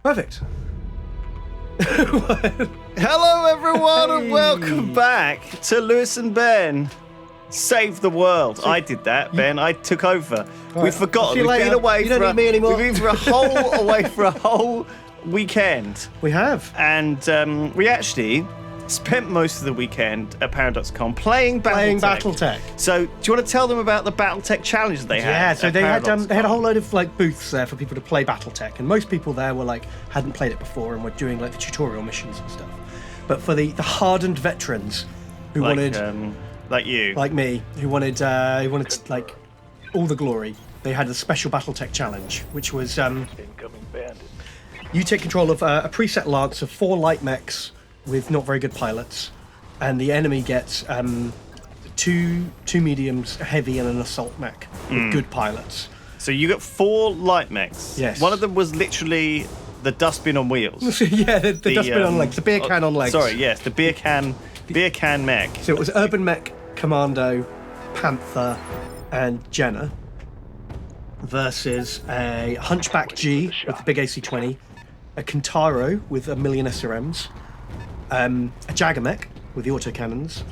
Perfect. Hello, everyone, and welcome back to Lewis and Ben Save the World. I did that, Ben. I took over. We've forgotten. We've been away. You don't need me anymore. We've been away for a whole weekend. We have. And we actually spent most of the weekend at ParadoxCon playing Battletech. So, do you want to tell them about the Battletech challenge that they had? Yeah, so they had ParadoxCon? a whole load of like booths there for people to play Battletech, and most people there were like hadn't played it before and were doing like the tutorial missions and stuff. But for the hardened veterans who wanted, like you, like me, who wanted like all the glory, they had a special Battletech challenge, which was Incoming bandit. you take control of a preset lance of 4 light mechs with not very good pilots, and the enemy gets two mediums, a heavy, and an assault mech with good pilots. So you got 4 light mechs. Yes. One of them was literally the dustbin on wheels. Yeah, the dustbin on legs, the beer can on legs. Sorry, yes, the beer can mech. So it was Urban Mech, Commando, Panther, and Jenna versus a Hunchback G with the big AC-20, a Kintaro with a million SRMs, a Jagger Mech with the autocannons,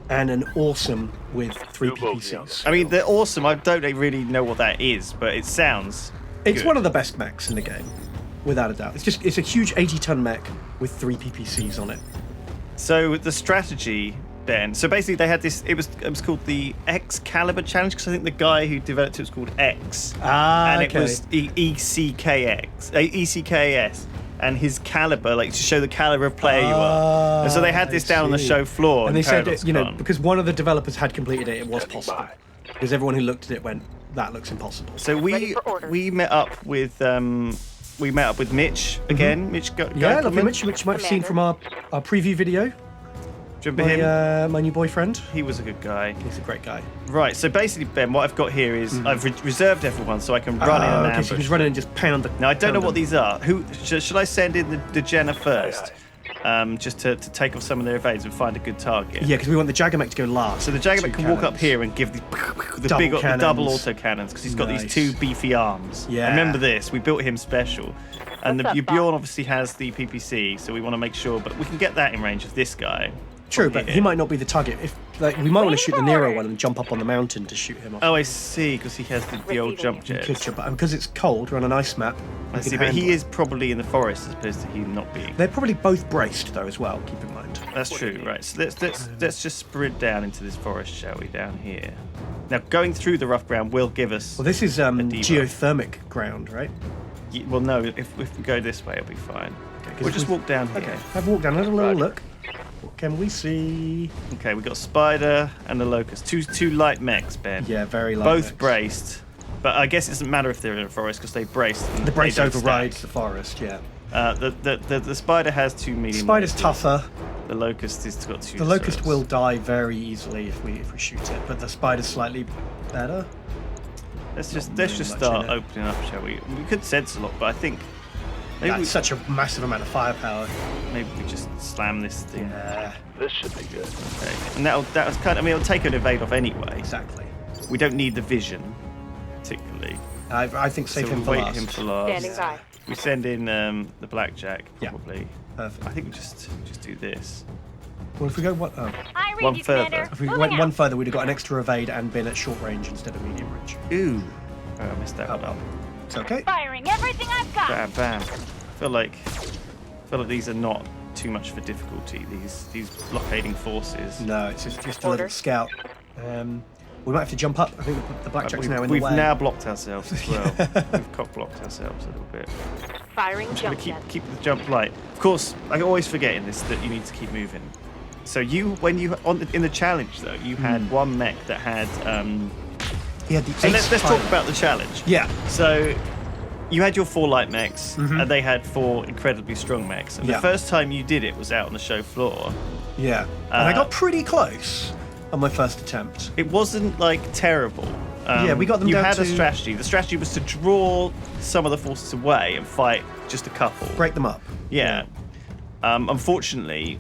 and an Awesome with 3 PPCs. I mean, they're awesome. I don't really know what that is, but it sounds It's good. one of the best mechs in the game, without a doubt. It's a huge 80-ton mech with 3 PPCs on it. So the strategy then, so basically they had this, it was called the Excalibur challenge, because I think the guy who developed it was called X. And okay. it was ECKS. And his caliber, like to show the caliber of player you are. And so they had this down on the show floor. And they said, ParadoxCon. because one of the developers had completed it, it was possible. Because everyone who looked at it went, that looks impossible. So we met up with Mitch again. Mitch got Yeah, lovely Mitch, which you might have seen from our preview video. Do you remember him? My new boyfriend. He was a good guy. He's a great guy. Right, so basically, Ben, what I've got here is I've reserved everyone so I can run in and okay, ambush. so you can run in and just pound the... Now, I don't know what them. these are. Who should I send in the Jenna first? Just to take off some of their evades and find a good target. Yeah, because we want the Jagger Mech to go last. So the Jagger Mech can walk up cannons. here and give the double auto cannons, because he's got these 2 beefy arms. Yeah. I remember this. We built him special. And What's up, Bjorn obviously has the PPC, so we want to make sure, but we can get that in range of this guy. True, From but here. he might not be the target. If we might want to shoot the Nero one and jump up on the mountain to shoot him off. Oh, I see, because he has the old jump jet. But because it's cold, we're on an ice map. I see, but he is probably in the forest as opposed to him not being. They're probably both braced though, as well. Keep in mind. That's true, right? So let's just sprint down into this forest, shall we? Down here. Now, going through the rough ground will give us. Well, this is debuff. geothermic ground, right? Well, no. If we go this way, it'll be fine. We'll just walk down here. Okay, have a walk down. Have a little look. What can we see? Okay, we've got a spider and a locust. Two light mechs, Ben. Yeah, very light. Both mechs. braced. But I guess it doesn't matter if they're in a forest because they braced. And The brace they don't overrides stack. the forest. Yeah. The spider has 2 medium. Spider's mechs. tougher. The locust has got 2. The locust swords. will die very easily if we shoot it, but the spider's slightly better. Let's just much start in it. opening up, shall we? We could sense a lot, but I think maybe That's such a massive amount of firepower. maybe we just slam this thing. Yeah, This should be good. Okay. And that was kind of. I mean, it'll take an evade off anyway. exactly. We don't need the vision, particularly. I think save So him we'll for wait last. him for last. Standing by. We send in the blackjack Yeah. probably. Perfect. I think we just do this. Well, if we go one, I read One you, further. Commander. if we Moving went out. one further, we'd have got an extra evade and been at short range instead of medium range. Ooh, oh, I missed that one up. It's okay. Firing everything I've got. Bam, bam. I feel like these are not too much for difficulty. These blockading forces. No, it's just a little scout. We might have to jump up. I think the blackjack's now in the We've way. now blocked ourselves as well. We've cock blocked ourselves a little bit. Firing I'm just gonna jump jet. keep the jump light. Of course, I always forget in this that you need to keep moving. So in the challenge though, you had one mech that had. He had the So let's ace talk pilot. about the challenge. Yeah. So you had your 4 light mechs, and they had 4 incredibly strong mechs. And Yeah. the first time you did it was out on the show floor. Yeah. And I got pretty close on my first attempt. It wasn't like terrible. Yeah, we got them You down had a to- strategy. The strategy was to draw some of the forces away and fight just a couple. Break them up. Yeah. Unfortunately,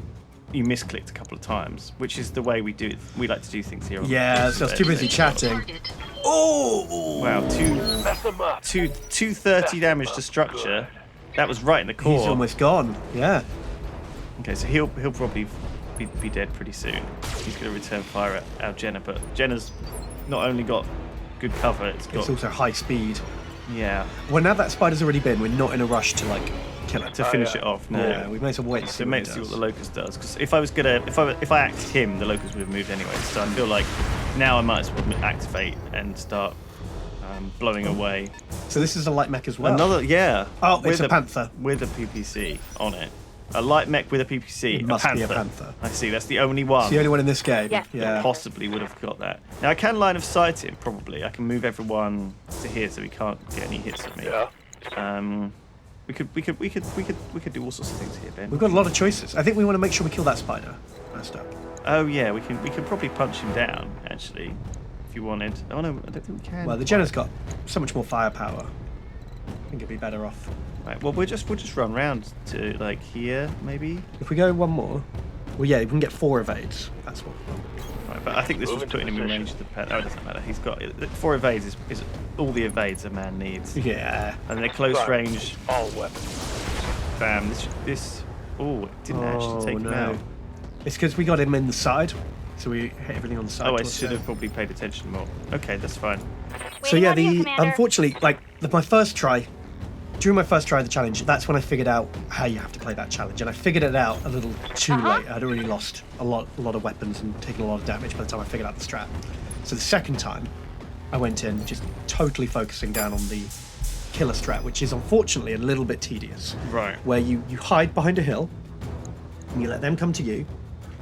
you misclicked a couple of times, which is the way we do it. We like to do things here. On Yeah, so I was too busy chatting. Oh! Wow, Mess them up. 230 damage to structure. That was right in the core. He's almost gone. Yeah. Okay, so he'll probably be dead pretty soon. He's going to return fire at our Jenna, but Jenna's not only got good cover, it's also high speed. yeah, Well, now that spider's already been, we're not in a rush to like kill it. to finish it off. No. Yeah, we may as well wait and see So what let's it see what does. the locust does. Because if I acted him, the locust would have moved anyway. So I feel like now I might as well activate and start blowing away. So this is a light mech as well. Another, yeah. Oh, it's with a panther. with a PPC on it. A light mech with a PPC. It must be a panther. I see. That's the only one. It's the only one in this game. Yeah. Yeah. Possibly would have got that. Now I can line of sight him probably. I can move everyone to here so he can't get any hits at me. Yeah. We could do all sorts of things here, Ben. We've got a lot of choices. I think we want to make sure we kill that spider first up. Oh yeah, we can probably punch him down actually, if you wanted. Oh no, I don't think we can. Well, the Jenna's got so much more firepower. I think it'd be better off. Right, well we'll just run round to like here maybe. If we go one more, well, yeah, we can get 4 evades. That's what we want. Right, but I think this was Move into putting him in position. range of the pet. Oh, it doesn't matter. He's got 4 evades is all the evades a man needs. Yeah. And they're close Fire. range. All weapons. Bam. This. Oh, it didn't actually take him out. It's because we got him in the side, so we hit everything on the side. Oh, I towards should there. have probably paid attention more. Okay, that's fine. So Waiting yeah, on you, the Commander. unfortunately, like my first try, during my first try of the challenge, that's when I figured out how you have to play that challenge, and I figured it out a little too late. I'd already lost a lot of weapons and taken a lot of damage by the time I figured out the strat. So the second time, I went in just totally focusing down on the killer strat, which is unfortunately a little bit tedious. Right. Where you hide behind a hill, and you let them come to you,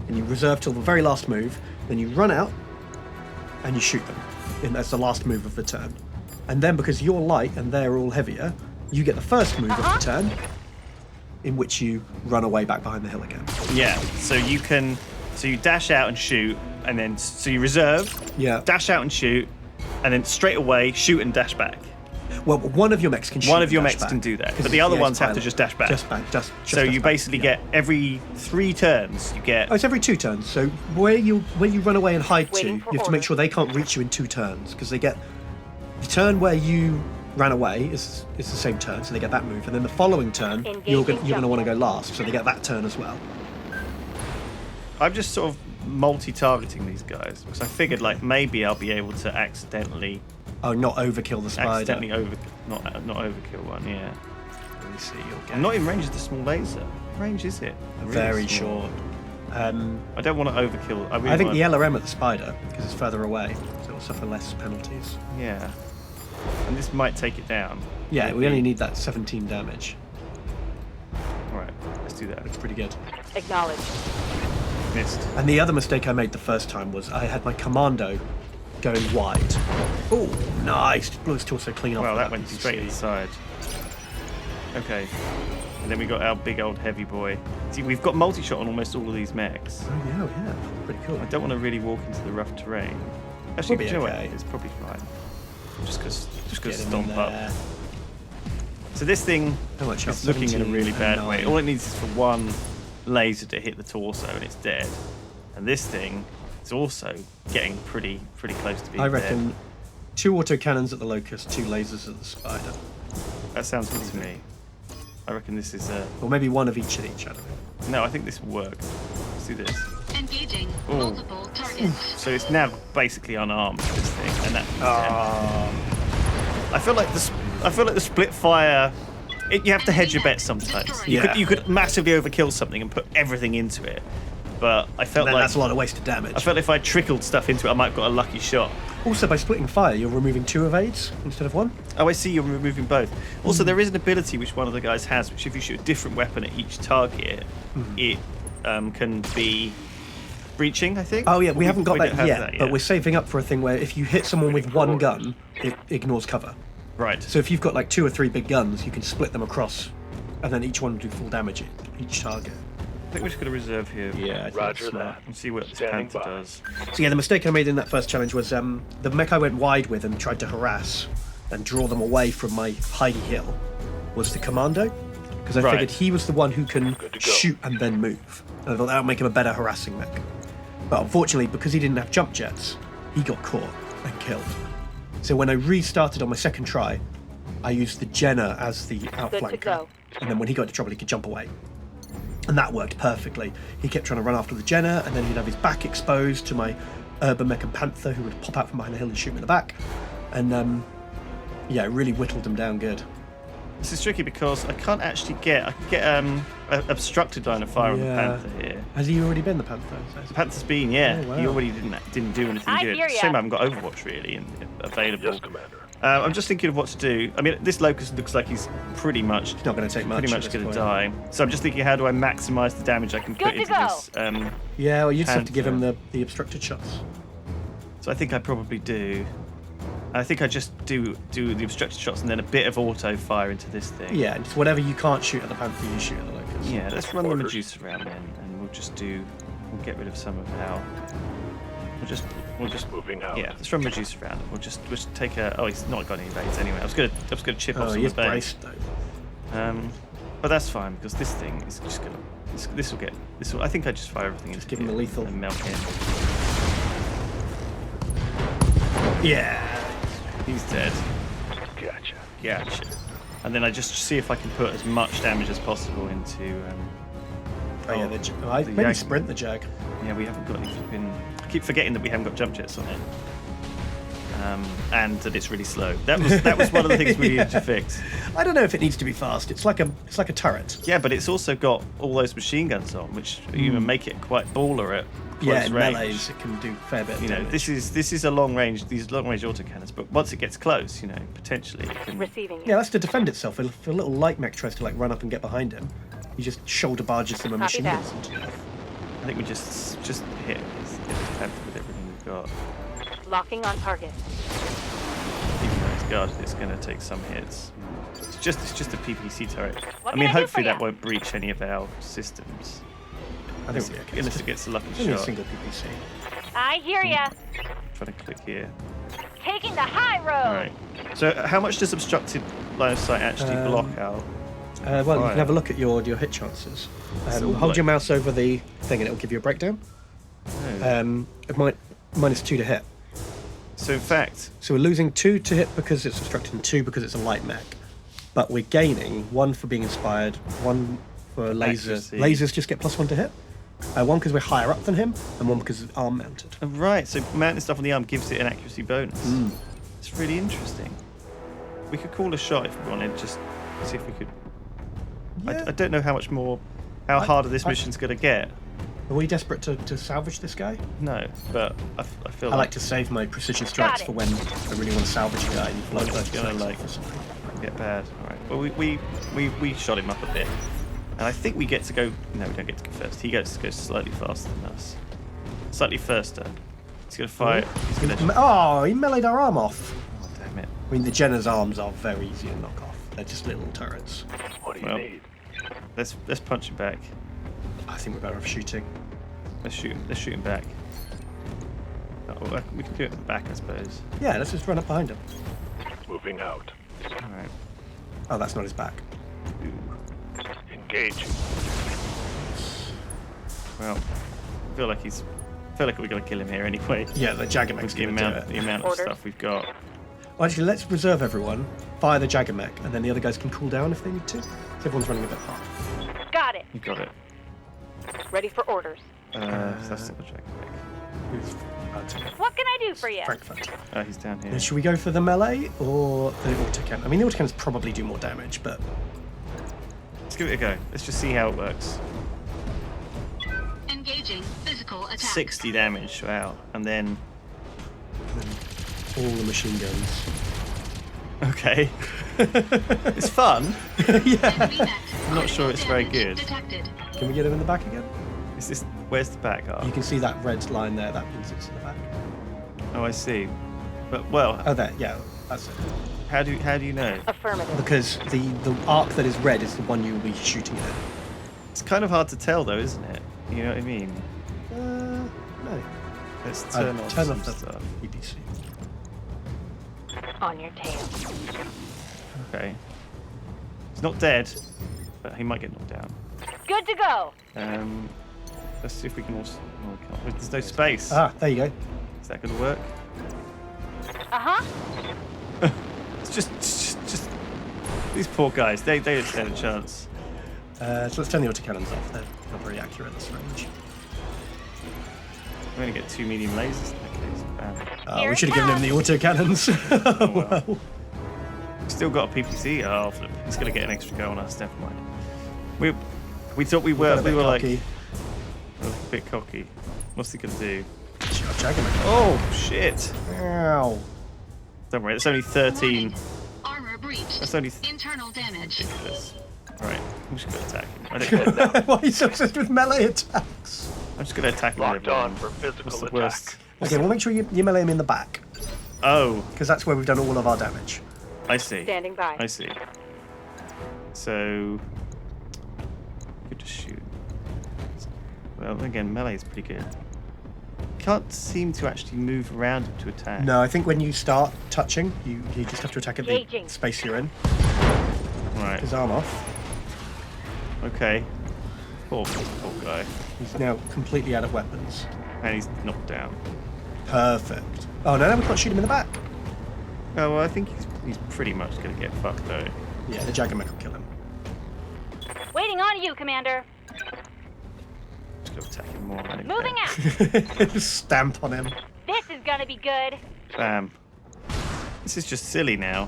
and you reserve till the very last move, then you run out, and you shoot them. And that's the last move of the turn. And then because you're light and they're all heavier, you get the first move of the turn, in which you run away back behind the hill again. Yeah. So you dash out and shoot, and then so you reserve. Yeah. Dash out and shoot, and then straight away shoot and dash back. Well, one of your mechs can shoot. One of and your dash mechs back, can do that, 'cause but the it's other ace ones have to pilot. just dash back. Just back. Just So dash you back, basically yeah. get every 3 turns. You get. Oh, it's every 2 turns. So where you run away and hide to, Waiting you for have to make orders. sure they can't reach you in 2 turns because they get the turn where you ran away is the same turn, so they get that move, and then the following turn you're Engaging going to want to go jump. last, so they get that turn as well. I'm just sort of multi-targeting these guys because I figured like maybe I'll be able to accidentally Not overkill the spider. not overkill one. Yeah. Let me see. You'll get I'm not in range of the small laser. What range is it? Really very small. short. I don't want to overkill. I think the LRM at the spider because it's further away, so it'll suffer less penalties. Yeah. And this might take it down. Yeah, we only need that 17 damage. All right, let's do that. It's pretty good. Acknowledged. Missed. And the other mistake I made the first time was I had my commando going wide. Oh, nice! Blew his torso clean off. Well, with that went PPC. straight inside. Okay. And then we got our big old heavy boy. See, we've got multi-shot on almost all of these mechs. Oh yeah, pretty cool. I don't want to really walk into the rough terrain. We'll Actually, be you know what? okay. It's probably fine. Just because Get him stomp in up. there. So this thing How much is health? looking in a 17 really and bad way. 9. All it needs is for one laser to hit the torso and it's dead. And this thing is also getting pretty close to being I dead. reckon 2 autocannons at the locust, 2 lasers at the spider, That sounds good to me. I reckon this is or maybe 1 of each at each. I don't know. no, I think this will work. Let's do this. Engaging Ooh. multiple targets. So it's now basically unarmed, this thing, and that. Ah. I feel like the split fire. You have to hedge your bets sometimes. Yeah. You could massively overkill something and put everything into it, but I felt Then like that's a lot of wasted damage. I felt if I trickled stuff into it, I might have got a lucky shot. Also, by splitting fire, you're removing 2 evades instead of 1. Oh, I see. You're removing both. Also, there is an ability which one of the guys has, which if you shoot a different weapon at each target, it can be breaching. I think. Oh yeah, we haven't got don't that have yet, that but we're saving up for a thing where if you hit someone with 1 gun, it ignores cover. right. So if you've got like 2 or 3 big guns, you can split them across, and then each one will do full damage at each target. I think we're just going to reserve here. Yeah, I think Roger that's smart. that. And see what this Standing panther by. does. So yeah, the mistake I made in that first challenge was the mech I went wide with and tried to harass and draw them away from my hidey hill was the commando, because I Right. figured he was the one who can Good to go. shoot and then move. And I thought that would make him a better harassing mech. But unfortunately, because he didn't have jump jets, he got caught and killed. So when I restarted on my second try, I used the Jenner as the Good to outflanker. go. And then when he got into trouble, he could jump away. And that worked perfectly. He kept trying to run after the Jenner, and then he'd have his back exposed to my Urban Mech and Panther, who would pop out from behind the hill and shoot him in the back. And yeah, it really whittled him down good. This is tricky because I can't actually get. I can get obstructed line of fire on the Panther here. Has he already been the Panther? The Panther's been, yeah. Oh, wow. He already didn't do anything I good. hear ya. Shame I haven't got Overwatch really available. Yes, Commander. I'm just thinking of what to do. I mean, this Locust looks like he's pretty much He's not going to take much. pretty at much this going to point. die. So I'm just thinking, how do I maximise the damage I can Good put to into go. this? Yeah, well, you just have to give him Panther. the obstructed shots. So I think I probably do. I think I just do the obstructed shots and then a bit of auto fire into this thing. Yeah, and just whatever you can't shoot at the Panther, you shoot at the Locust. Yeah, let's run the Orders. Medusa around then, and we'll get rid of some of our. We'll just Moving out. yeah, let's run Medusa around. We'll just take a. Oh, he's not got any evades anyway. I was gonna chip off Oh, some he of is the base. braced though. But that's fine because this thing is just gonna. This will get. This will. I think I just fire everything into give him here a lethal. and melt him. Yeah. He's dead. Gotcha. Gotcha. And then I just see if I can put as much damage as possible into. Oh, yeah, the maybe Jag. sprint the Jag. Yeah, we haven't got any flipping. I keep forgetting that we haven't got jump jets on it. And that it's really slow. That was one of the things we needed to fix. I don't know if it needs to be fast. It's like a turret. Yeah, but it's also got all those machine guns on, which even make it quite baller at close Yeah, in range. melees it can do a fair bit of You know, damage. this is a long range. These long range autocannons, but once it gets close, you know, potentially it can. Receiving. Yeah, that's to defend itself. If a little light mech tries to like run up and get behind him, he just shoulder barges them and Copy machine that. guns into death. I think we just hit his Panther with everything we've got. Locking on target. Even though it's guarded, it's going to take some hits. It's just a PPC turret. What I mean, can I do hopefully for ya? that won't breach any of our systems. I think we'll be okay. Unless it gets a lucky It's only a shot. single PPC. I hear ya. Trying to click here. Taking the high road. All right. So how much does obstructed line of sight actually block out? Well, you Fire. can have a look at your hit chances. So, Hold like- your mouse over the thing and it'll give you a breakdown. Oh. -2 to hit. So in fact, So we're losing 2 to hit because it's obstructed and 2 because it's a light mech. But we're gaining 1 for being inspired, 1 for laser. Accuracy. Lasers just get +1 to hit. 1 because we're higher up than him, and 1 because it's arm mounted. oh, right. So mounting stuff on the arm gives it an accuracy bonus. Hmm. It's really interesting. We could call a shot if we wanted, just see if we could. Yeah. I don't know how much more, how harder this mission's going to get. Are we desperate to salvage this guy? No, but I feel I like to save my precision strikes it. for when I really want to salvage a guy. And blow It's those gonna strikes like off or something. get bad. All right. Well, we shot him up a bit, and I think we get to go. No, we don't get to go first. He gets to go slightly faster than us. Slightly faster. He's gonna fire. He's gonna. Oh, he meleeed our arm off. Oh, damn it. I mean, the Jenner's arms are very easy to knock off. They're just little turrets. What do you Well. need? Let's punch him back. I think we're better off shooting. Let's shoot him back. Oh, well, we can do it at the back, I suppose. Yeah, let's just run up behind him. Moving out. All right. Oh, that's not his back. Ooh. Engage. Well, I feel like we're gonna kill him here anyway. Yeah, the Jagger With mech's the going to do amount, it. the amount of Orders. stuff we've got. Well, actually, let's reserve everyone, fire the Jagger mech, and then the other guys can cool down if they need to. So everyone's running a bit hot. Got it. You got it. Ready for orders. So that's not the dragon back. Who's What can I do for you? Frankfurt. Oh, he's down here. Then should we go for the melee or the autocannon? I mean, the autocannons probably do more damage, but Let's give it a go. Let's just see how it works. Engaging physical attack. 60 damage, wow. And then, all the machine guns. okay. It's fun. Enemy mech. I'm not sure it's very Damage good. Detected. Can we get him in the back again? Is this, where's the back You arm? can see that red line there. That means it's in the back. Oh, I see. But, well, Oh, there. Yeah, that's it. how do you know? Affirmative. Because the arc that is red is the one you will be shooting at. It's kind of hard to tell though, isn't it? You know what I mean? No. Let's turn off some the stuff. BBC. On your tail. Okay. He's not dead, but he might get knocked down. Good to go. Let's see if we can also. Oh, we can't. There's no space. Ah, there you go. Is that going to work? Uh-huh. It's just These poor guys, they don't stand a chance. So let's turn the autocannons off. They're not very accurate at this range. We're going to get 2 medium lasers in that case. Bam. We should have given him the autocannons. Well. Still got a PPC. Oh, flip. He's going to get an extra go on us. Never mind. We thought we were like a bit cocky. What's he going to do? Oh, shit. Ow. Don't worry, it's only 13. Armor breached. That's only Internal damage. ridiculous. Alright, I'm just going to attack him. I don't care. Why are you so obsessed with melee attacks? I'm just going to attack him. Locked with everyone. on for physical What's the attack. worst? Okay, we'll make sure you melee him in the back, Oh, because that's where we've done all of our damage. I see. Standing by. I see. So, good to shoot. Well, again, melee is pretty good. Can't seem to actually move around him to attack. No, I think when you start touching, you just have to attack at the Engaging. space you're in. Right. His arm off. Okay. Poor guy. He's now completely out of weapons. And he's knocked down. Perfect. Oh no, we can't shoot him in the back. Oh, well, I think he's pretty much going to get fucked though. Yeah, the Jagger Mech will kill him. Waiting on you, Commander. Just go attack him more. I don't Moving care. out. Stamp on him. This is gonna be good. Bam. This is just silly now.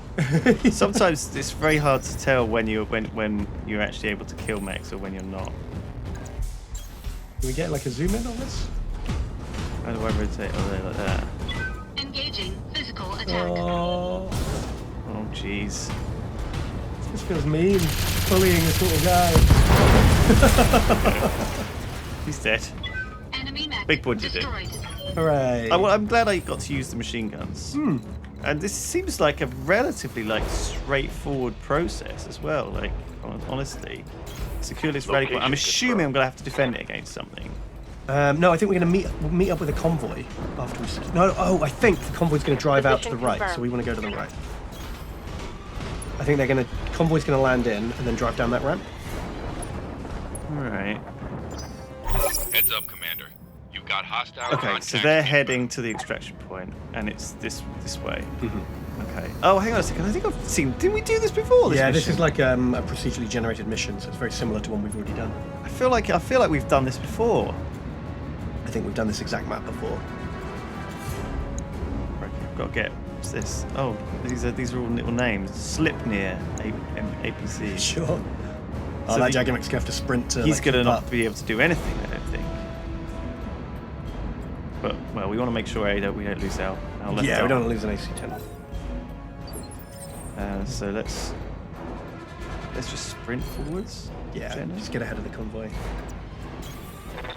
Sometimes it's very hard to tell when you're actually able to kill mechs or when you're not. Can we get like a zoom in on this? How do I rotate? Oh, there, like that. Engaging physical attack. Oh, Oh, jeez. this feels mean. Bullying this little guy. He's dead. Enemy mech Big boy did it. destroyed. Hooray. Well, I'm glad I got to use the machine guns. And this seems like a relatively straightforward process as well. Like, honestly, secure this rally point. I'm Location assuming I'm gonna have to defend it against something. No, I think we're going to meet up with a convoy after we... No, I think the convoy's going to drive out to the Position right, so confirmed. we want to go to the right. I think convoy's going to land in and then drive down that ramp. All right. Heads up, Commander. You've got hostile Okay, contact. so they're heading to the extraction point, and it's this way. Mm-hmm. Okay. Oh, hang on a second. I think I've seen. Didn't we do this before? This This mission? is like a procedurally generated mission, so it's very similar to one we've already done. I feel like we've done this before. I think we've done this exact map before. Right, I've got to get. What's this? Oh, these are all little names. Slipnir APC. Sure. So that the- Jagger Mech's going to have to sprint to... He's like, gonna keep not up. be able to do anything, I don't think. But well, we want to make sure that we don't lose our left Yeah, we arm. don't want to lose an AC-10. So let's just sprint forwards. Yeah, Jenna? just get ahead of the convoy.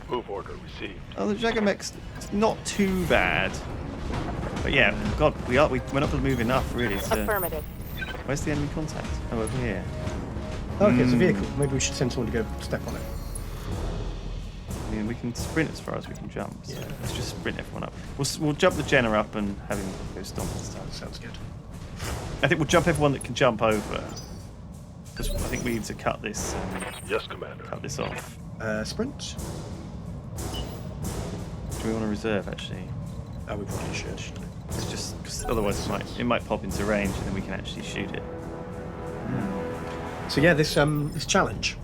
Move order received. Oh, the Jagger Mech's not too bad. But yeah, God, we're not going to move enough really to. Affirmative. Where's the enemy contact? Oh, over here. Oh, okay, it's a vehicle. Maybe we should send someone to go step on it. I mean, we can sprint as far as we can jump. So Yeah. let's just sprint everyone up. We'll jump the Jenna up and have him go stomp and stuff. Sounds good. I think we'll jump everyone that can jump over. Because I think we need to cut this Yes, Commander. off. Sprint? Do we want to reserve actually? Oh, we probably should. It's just because otherwise it might pop into range and then we can actually shoot it. So yeah, this challenge.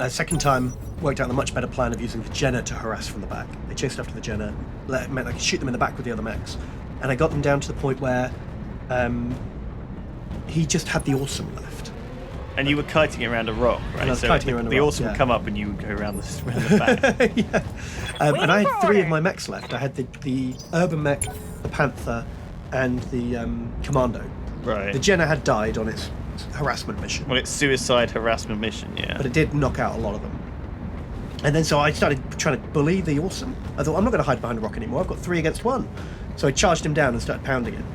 Second time worked out the much better plan of using the Jenna to harass from the back. They chased after the Jenna, meant I could shoot them in the back with the other mechs, and I got them down to the point where he just had the Awesome left. And you were kiting it around a rock, right? And I was So kiting the, around a the rock, Awesome yeah. would come up and you would go around the back. Yeah. And I Waiting had for 3 of orders. my mechs left. I had the Urban Mech, the Panther, and the Commando. Right. The Jenna had died on its harassment mission. Well, it's suicide harassment mission, yeah. But it did knock out a lot of them. And then so I started trying to bully the Awesome. I thought, I'm not going to hide behind a rock anymore. I've got 3 against 1. So I charged him down and started pounding it.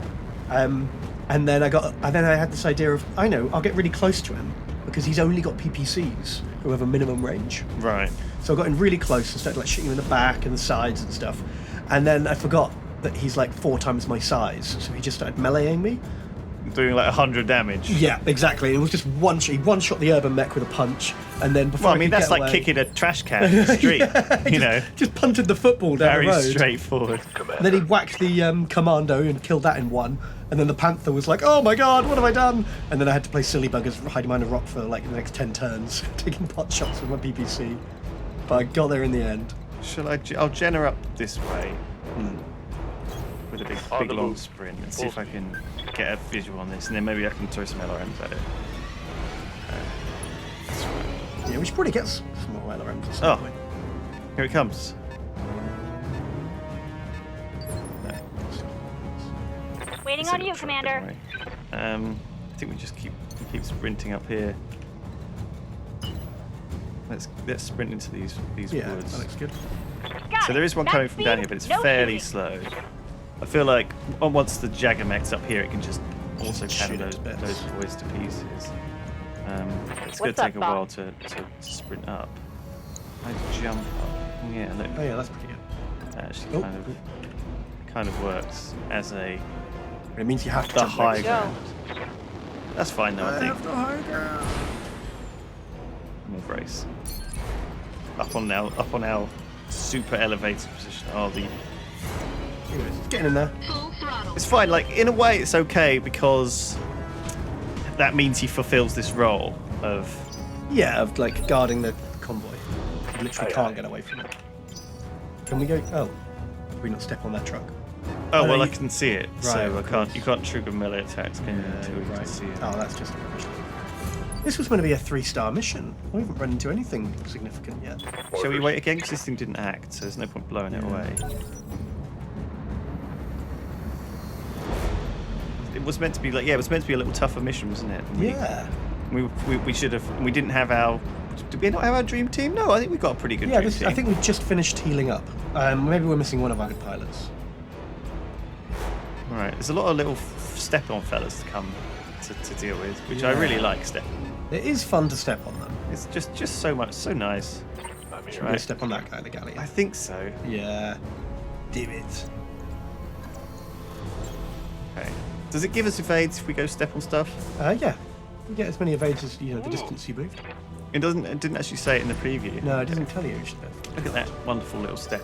And then I had this idea of, I know, I'll get really close to him because he's only got PPCs who have a minimum range. Right. So I got in really close and started like shooting him in the back and the sides and stuff. And then I forgot that he's like 4 times my size, so he just started meleeing me. doing like 100 damage. Yeah, exactly. It was just one shot. He one-shot the urban mech with a punch, and then before Well, I mean, could that's get like away, kicking a trash can in the street. You know, just punted the football down very the road. straightforward. Commander. And then he whacked the commando and killed that in one. And then the panther was like, "Oh my god, what have I done?" And then I had to play silly buggers hiding behind a rock for like the next 10 turns, taking pot shots with my PPC. But I got there in the end. Shall I? I'll Jenner up this way with a big, On big the long move. sprint and see if I can get a visual on this, and then maybe I can throw some LRMs at it. That's right. Yeah, we should probably get some more LRMs at some Oh. point. Here it comes. No. Waiting It's on in you, the truck, Commander. don't worry. I think we just keep sprinting up here. Let's sprint into these Yeah, woods. that looks good. Got So it. there is one Max coming from down speed, here, but it's no fairly shooting. slow. I feel like once the Jagger mech's up here, it can just also cannon Shoot it those to bits. boys to pieces. It's going What's to up, take a Bob? while to sprint up. I jump up. Yeah, look, Oh yeah, that's pretty good. that actually Oh. kind of works as a It means you have to the jump high next. Go. ground. That's fine though, I think. the high ground. More brace. Up on our super elevated position. Oh, It's getting in there. Full throttle. it's fine. Like in a way, it's okay because that means he fulfills this role of. Yeah, of like guarding the convoy. You literally Aye, can't aye. get away from it. Can we go? Oh, can we not step on that truck? Oh no, well, I you- can see it, Right, so I of can't. course. You can't trigger melee attacks, can you? Until you can right. see it. Oh, that's just a rubbish. This was going to be a 3-star mission. We haven't run into anything significant yet. Shall we Orders. wait again? Because this thing didn't act, so there's no point blowing it away. It was meant to be like, yeah, it was meant to be a little tougher mission, wasn't it? And Yeah. We should have. We didn't have our. Did we not have our dream team? No, I think we got a pretty good Yeah, dream team. I think we've just finished healing up. Maybe we're missing one of our good pilots. All right, there's a lot of little step-on fellas to come to deal with, which I really like. Step. It is fun to step on them. It's just so nice. I'm here. Should we Right. step on that guy in the galley? I think so. Yeah. Damn it. Okay. Does it give us evades if we go step on stuff? Yeah. You get as many evades as the distance you moved. It doesn't. It didn't actually say it in the preview. No, it doesn't tell you each step. Look at that wonderful little step.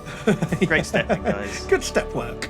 Great stepping, guys. Good step work.